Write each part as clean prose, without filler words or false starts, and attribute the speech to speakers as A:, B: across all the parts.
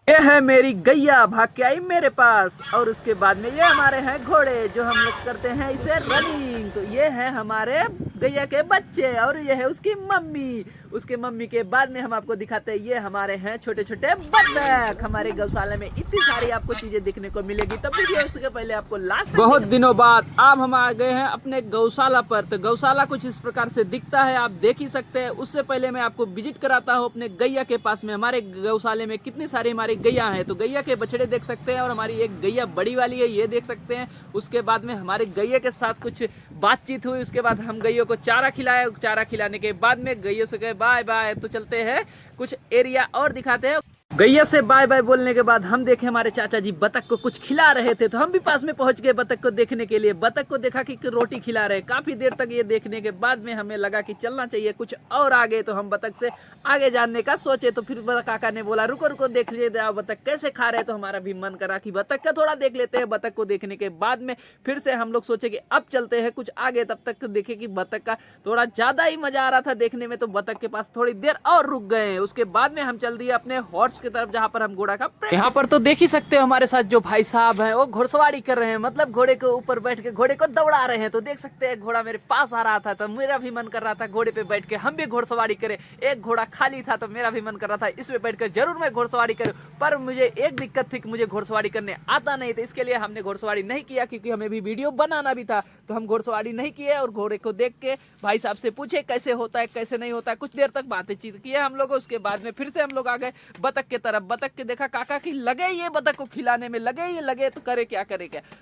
A: ये है मेरी गैया भाग के आई मेरे पास। और उसके बाद में ये हमारे हैं घोड़े जो हम लोग करते हैं इसे रनिंग। तो ये है हमारे गैया के बच्चे और ये है उसकी मम्मी। उसके मम्मी के बाद में हम आपको दिखाते हैं ये हमारे हैं छोटे छोटे बत्तख। हमारे गौशाला में इतनी सारी आपको चीजें देखने को मिलेगी। तब वीडियो उसके पहले आपको लास्ट बहुत दिनों बाद अब हम आ गए हैं अपने गौशाला पर। तो गौशाला कुछ इस प्रकार से दिखता है, आप देख ही सकते हैं। उससे पहले मैं आपको विजिट कराता हूँ अपने गैया के पास में। हमारे गौशाले में कितनी सारी हमारी गैया है। तो गैया के बछड़े देख सकते हैं और हमारी एक गैया बड़ी वाली है, ये देख सकते हैं। उसके बाद में हमारे गैया के साथ कुछ बातचीत हुई। उसके बाद हम गैया को चारा खिलाया। चारा खिलाने के बाद में गैया से कहे बाय बाय। तो चलते हैं कुछ एरिया और दिखाते हैं। गैया से बाय बाय बोलने के बाद हम देखे हमारे चाचा जी बतख को कुछ खिला रहे थे। तो हम भी पास में पहुंच गए बतख को देखने के लिए। बतख को देखा कि रोटी खिला रहे। काफी देर तक ये देखने के बाद में हमें लगा कि चलना चाहिए कुछ और आगे। तो हम बतख से आगे जानने का सोचे। तो फिर काका ने बोला रुको रुको देख लीजिए बतख कैसे खा रहे। तो हमारा भी मन करा कि बतख का थोड़ा देख लेते हैं। बतख को देखने के बाद में फिर से हम लोग सोचे कि अब चलते हैं कुछ आगे। तब तक देखे कि बतख का थोड़ा ज्यादा ही मजा आ रहा था देखने में। तो बतख के पास थोड़ी देर और रुक गए। उसके बाद में हम चल दिए अपने हॉर्स की तरफ जहाँ पर हम घोड़ा का यहाँ पर तो देख ही सकते हो हमारे साथ जो भाई साहब हैं वो घुड़सवारी कर रहे हैं। मतलब घोड़े के ऊपर बैठ के घोड़े को दौड़ा रहे हैं। तो देख सकते हैं घोड़ा मेरे पास आ रहा था। तो मेरा भी मन कर रहा था घोड़े पे बैठ के हम भी घुड़सवारी करें। एक घोड़ा खाली था तो मेरा भी मन कर रहा था इसमें बैठकर जरूर मैं घुड़सवारी करूं। पर मुझे एक दिक्कत थी कि मुझे घुड़सवारी करने आता नहीं था। इसके लिए हमने घुड़सवारी नहीं किया क्योंकि हमें भी वीडियो बनाना भी था। तो हम घुड़सवारी नहीं किए और घोड़े को देख के भाई साहब से पूछे कैसे होता है कैसे नहीं होता है। कुछ देर तक बातचीत की हम लोग। उसके बाद में फिर से हम लोग आ गए बतख के तरफ। बतख के देखा काका की लगे ये बतख को खिलाने में लगे तो करे क्या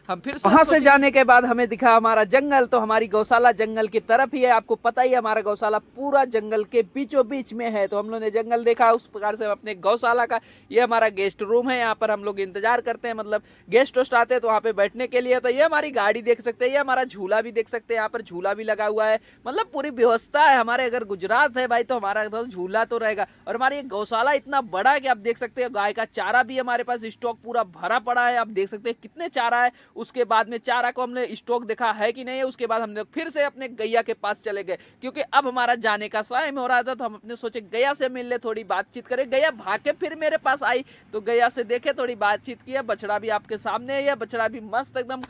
A: हम फिर वहां से जाने के बाद हमें दिखा हमारा जंगल। तो हमारी गौशाला जंगल की तरफ ही है। आपको पता ही है हमारा गौशाला पूरा जंगल के बीचों बीच में है। तो हम लोग ने जंगल देखा उस प्रकार से अपने गौशाला का। ये हमारा गेस्ट रूम है। यहाँ पर हम लोग इंतजार करते हैं, मतलब गेस्ट वेस्ट आते हैं तो वहाँ पे बैठने के लिए। तो ये हमारी गाड़ी देख सकते हैं, ये हमारा झूला भी देख सकते हैं। यहाँ पर झूला भी लगा हुआ है, मतलब पूरी व्यवस्था है। हमारे अगर गुजरात है भाई तो हमारा तो झूला तो रहेगा। और हमारी गौशाला इतना बड़ा है कि आप देख सकते हैं गाय का चारा भी हमारे पास स्टॉक पूरा भरा पड़ा है। आप देख सकते हैं कितने चारा है। उसके बाद में चारा को हमने स्टॉक देखा है कि नहीं है। उसके बाद हमने फिर से अपने गैया के पास चले गए क्योंकि अब हमारा जाने का टाइम हो रहा था। तो हम अपने सोचे गैया से मिल ले, थोड़ी बातचीत करें। गैया भाग के फिर मेरे पास आई तो गैया से देखे थोड़ी बातचीत की। बछड़ा भी आपके सामने है। बछड़ा भी मस्त एकदम।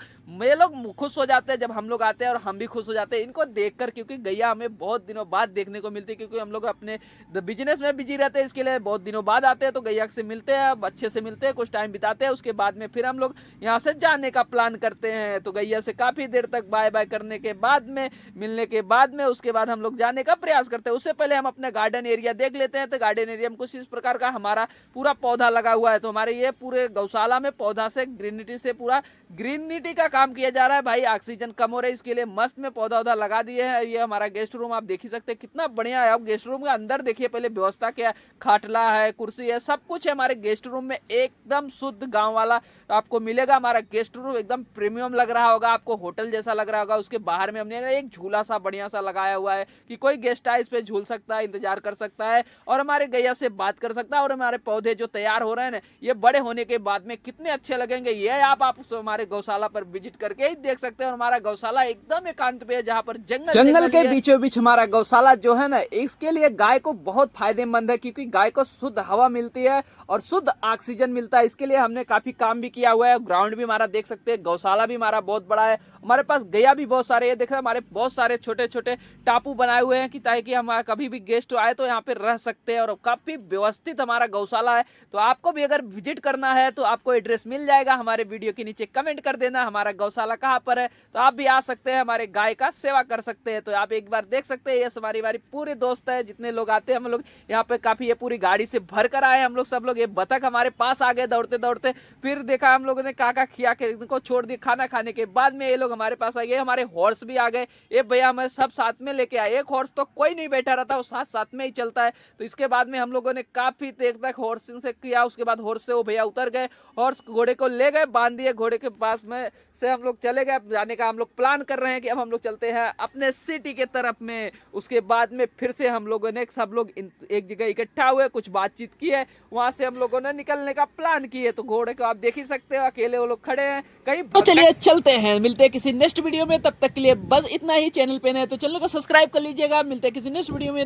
A: ये लोग खुश हो जाते हैं जब हम लोग आते हैं और हम भी खुश हो जाते हैं इनको देखकर क्योंकि गैया हमें बहुत दिनों बाद देखने को मिलती है। क्योंकि हम लोग अपने बिजनेस में बिजी रहते हैं, इसके लिए बहुत दिनों बाद आते हैं। तो गैया से मिलते हैं, अच्छे से मिलते हैं, कुछ टाइम बिताते हैं। उसके बाद में फिर हम लोग यहाँ से जाने का प्लान करते हैं। तो गैया से काफी देर तक बाय बाय करने के बाद में मिलने के बाद में उसके बाद हम लोग जाने का प्रयास करते हैं। उससे पहले हम अपने गार्डन एरिया देख लेते हैं। तो गार्डन एरिया में कुछ इस प्रकार का हमारा पूरा पौधा लगा हुआ है। तो हमारे ये पूरे गौशाला में पौधा से ग्रीनिटी से पूरा ग्रीनिटी का काम किया जा रहा है भाई। ऑक्सीजन कम हो रहा है इसके लिए मस्त में पौधा वौधा लगा दिए हैं। ये हमारा गेस्ट रूम आप देख ही सकते हैं कितना बढ़िया है। आप गेस्ट रूम के अंदर देखिए पहले व्यवस्था क्या है, खाटला है, कुर्सी है, सब कुछ है हमारे गेस्ट रूम में। एकदम शुद्ध गांव वाला आपको मिलेगा। हमारा गेस्ट रूम एकदम प्रीमियम लग रहा होगा, आपको होटल जैसा लग रहा होगा। उसके बाहर में हमने एक झूला सा बढ़िया सा लगाया हुआ है कि कोई गेस्ट आए इस पे झूल सकता है, इंतजार कर सकता है और हमारे गैया से बात कर सकता है। और हमारे पौधे जो तैयार हो रहे हैं ना ये बड़े होने के बाद में कितने अच्छे लगेंगे ये आप हमारे गौशाला पर विजिट करके ही देख सकते हैं। और हमारा गौशाला एकदम एकांत पे है जहाँ पर जंगल के बीचों बीच हमारा गौशाला जो है ना इसके लिए गाय को बहुत फायदेमंद है क्योंकि गाय को शुद्ध हवा मिलती है और शुद्ध ऑक्सीजन मिलता है। इसके लिए हमने काफी काम भी किया हुआ है। ग्राउंड भी हमारा देख सकते हैं, गौशाला भी हमारा बहुत बड़ा है। हमारे पास गैया भी बहुत सारे है। देख रहे हैं हमारे बहुत सारे छोटे छोटे टापू बनाए हुए हैं कि ताकि हम कभी भी गेस्ट आए तो यहाँ पे रह सकते हैं। और काफी व्यवस्थित हमारा गौशाला है। तो आपको भी अगर विजिट करना है तो आपको एड्रेस मिल जाएगा। हमारे वीडियो के नीचे कमेंट कर देना हमारा गौशाला कहाँ पर है। तो आप भी आ सकते हैं, हमारे गाय का सेवा कर सकते हैं। तो आप एक बार देख सकते हैं ये हमारी पूरी दोस्त है। जितने लोग आते हैं हम लोग यहाँ पे काफी ये पूरी गाड़ी से भर कर आए हम लोग सब लोग। ये बतख हमारे पास आ गए दौड़ते दौड़ते। फिर देखा हम लोगों ने काका खिया के इनको छोड़ दिया। खाना खाने के बाद में ये लोग हमारे पास आ गए। हमारे हॉर्स भी आ गए। ये भैया हमें सब साथ में लेके आए। एक हॉर्स तो कोई नहीं बैठा रहता, वो साथ साथ में ही चलता है। तो इसके बाद में हम लोगों ने काफी देर तक हॉर्सिंग से किया। उसके बाद हॉर्स से वो भैया उतर गए, हॉर्स घोड़े को ले गए, बांध दिए घोड़े के पास में से हम लोग चले गए। जाने का हम लोग प्लान कर रहे हैं कि अब हम लोग चलते हैं अपने सिटी के तरफ में। उसके बाद में फिर से हम लोगों ने सब लोग एक जगह इकट्ठा हुए, कुछ बातचीत की है, वहां से हम लोगों ने निकलने का प्लान किए। तो घोड़े को आप देख ही सकते हो, अकेले वो लोग खड़े हैं कहीं। तो चलिए चलते हैं, मिलते हैं किसी नेक्स्ट वीडियो में। तब तक के लिए बस इतना ही। चैनल पे नए तो चैनल को सब्सक्राइब कर लीजिएगा। मिलते हैं किसी नेक्स्ट वीडियो में।